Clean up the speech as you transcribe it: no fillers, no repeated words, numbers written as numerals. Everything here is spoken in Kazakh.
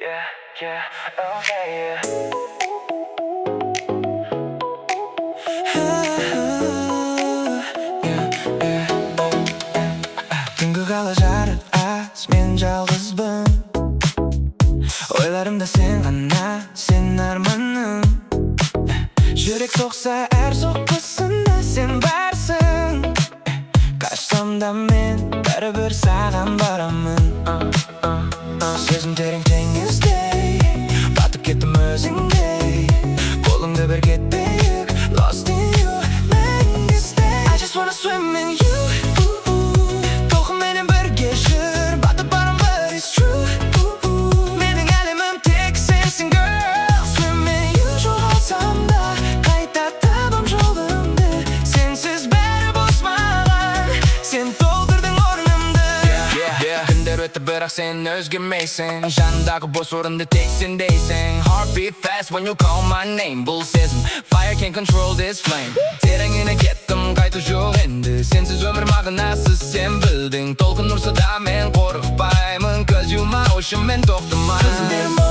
yeah, okay, Түнгі қала жарық аз, мен жалғызбын. Ойларымда сен ғана, сен арманым. Жүрек соқса әр соққысында сен барсың. Қашсам да мен бәрібір саған барамын. Сезім терең теңіздей, батып кеттім өзіңдей. Қолыңды бір кетпейік, lost in you, мәңгі stay. I just wanna swim in you. Толқынменен бірге жүр, батып барам but it's true. Менің әлемім тек сенсің girl. Swim in you, жоғалсам да қайта табам жолымды. Сенсіз бәрі бос маған, сен толтырдың орнымды. Күндер өтті бірақ сен өзгермейсің, жанымдағы бос орынды тек сендейсің. Heartbeat fast when you call my name. Бұл сезім, fire can't control this flame. Тереңіне кеттім, қайту жоқ енді. Сенсіз өмір мағынасыз, сен білдің. Толқын ұрса да мен қорықпаймын, cause you my ocean, мен тоқтамаймын.